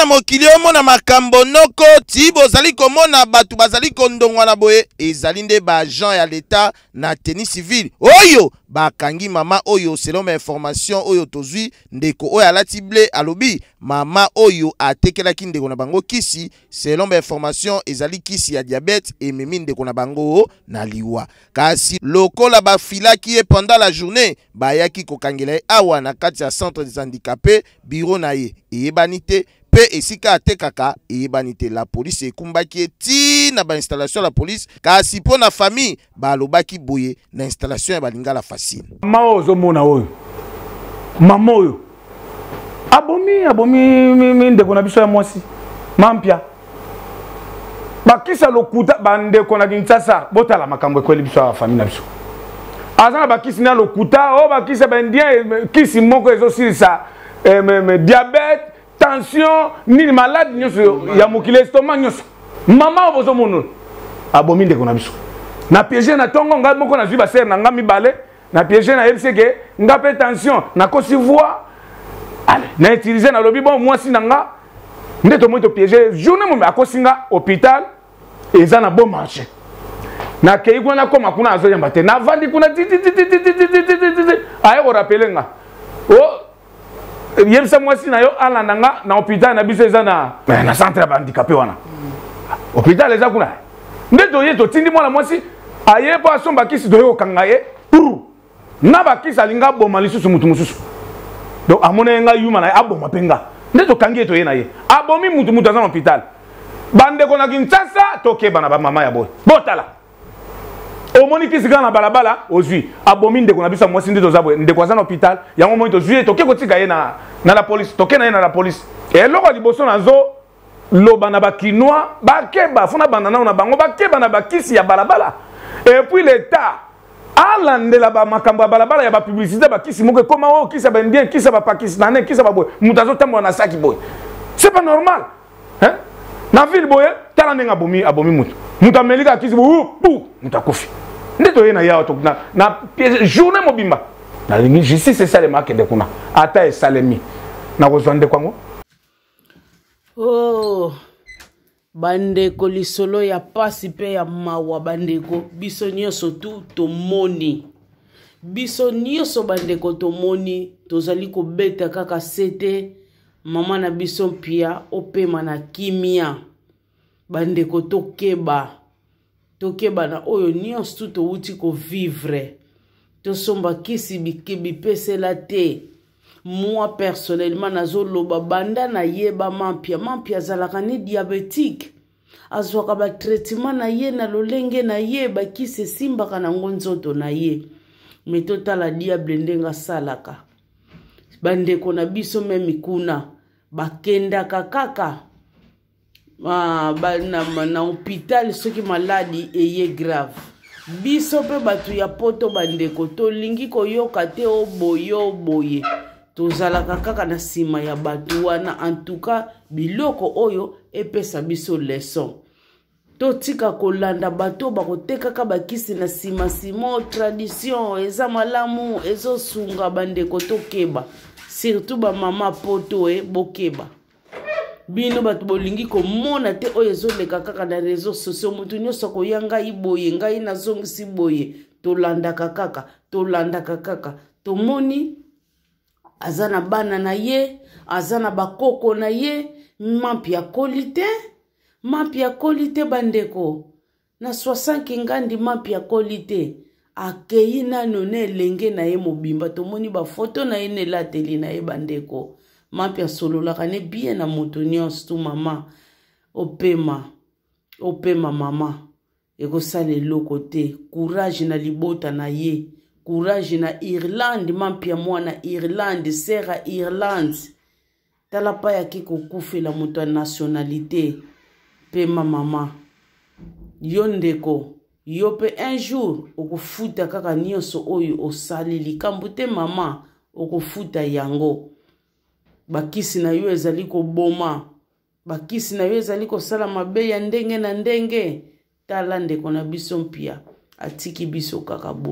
na mokili omona makambo noko ti bozali komona batu bazali kondongwa na boye ezali nde ba agent ya l'État na tenue civile oyo bakangi mama oyo selon ma information oyo tozwi ndeko oyo alati ble alobi mama oyo atekelaki ndeko na bango kisi selon ma information ezali kisi ya diabète ememi ndeko na bango na liwa kasi lokola bafilaki ye pendant la journée bayaki kokangela awa na kati ya centre des handicapés bureau na ye eyebani te pe esika atekaka eyebani te la police ekumbaki ti na ba installation la police kasi po na famille balobaki boye na installation ya balingala facile mama ozo mona oyo mama oyo abomi ndeko na biso ya mwasi mampia bakisa lokuta bandeko na Kinshasa botala makambo ekweli biso ya famille na biso azana bakisi na lokuta o bakisa bandien kisi moko ezosilisa diabète tension ni malade nyoso ya mokile estomac nyoso mama obozo mono abomi ndeko na biso na piège na tongo nga moko na zwi ba ser na nga mibale na piège na yebiseke nga pe tension na kosi voix allez na utiliser na lobi bon mwasi na nga ndeto moto piège journée mo akosinga hôpital eza na bon marché na kei kuna koma kuna azo yamba te na vandi kuna aye ko rappeler nga oh yebisa mwasi na yo alanda nga na hôpital na biso eza na centre ya handicapé wana hôpital eza kuna ndeto ye to tindi mwana mwasi aye po asomba kisi do yo kanga ye na bakisi alinga boma lisusu mutu mususu donc amona nga yuma na aboma penga ndeto kangi to ye na ye abomi mutu aza na hôpital bandeko na Kinshasa tokeba na ba mama ya boy botala omoni kisi kana balabala ozwi abomi ndeko na biso mwasi ndeto zabwe ndeko aza na hôpital yango mo to zwi toke kotika ye na la police toke na ye na la police et loko liboso na zo loba na bakinois bakeba funa bandana na bango bakeba na bakisi ya balabala et puis l'état alandela ba makambo ya balabala ya ba publicité bakisi moko koma o kisa ba indien kisa ba pakistanais kisa ba boy mutazo tambo na saki boy c'est pas normal hein na ville boy tala nenga abomi mutu amelika kisi bo mutakofi ndeto ye na ya to na journée mobimba na lingi justice c'est ça le marque de kuna ata esalemi na kozwande kwango oh bandeko lisolo ya pasi pe ya mawa bandeko biso nyonso tu tomoni biso nyonso bandeko tomoni tozali kobeta kaka sete mama na biso pia opema na kimia bandeko tokeba na oyo nyonso tu towuti kovivre tosomba kisi bipesela te moi personnellement nazoloba banda na yeba mampia azalaka ni diabétique azwaka ba traitement na ye na lolenge na ye bakisi simbaka na ngonzoto na ye mais totala diable ndenga salaka bandeko na biso meme kuna bakendaka kaka na hôpital soki maladi eye grave biso pe batu ya poto bandeko tolingi koyoka te oboye tozalaka kaka na sima ya batu wana en tout cas biloko oyo epesa biso leçon totika kolanda bato bakotekaka bakisi na sima tradition eza malamu ezosunga bandeko tokeba surtout ba mama poto bokeba bino batu bolingi komona te oyo ezoleka kaka na réseaux sociaux mutu nyonso koyanga iboye ngai nazongisi boye tolandaka kaka tomoni azana bana na ye azana bakoko na ye mampia qualité bandeko na 60 ngandi mampia qualité akei nano ne lenge na ye mobimba tomoni ba photo na ye ne lateli na ye bandeko mampia sololaka ne bien na moto nyonso tu mama opema mama ekosala eloko te courage na libota na ye courage na Irlande mampia mwana Irlande sera Irlande tala pa yaki kokufela moto ya nationalité pema mama yo ndeko yo pe un jour okofuta kaka nyonso oyo osali likambo te mama okofuta yango bakisi na yo ezali koboma bakisi na yo ezali kosala mabe ya ndenge na ndenge tala ndeko na biso mpia atiki biso kaka boye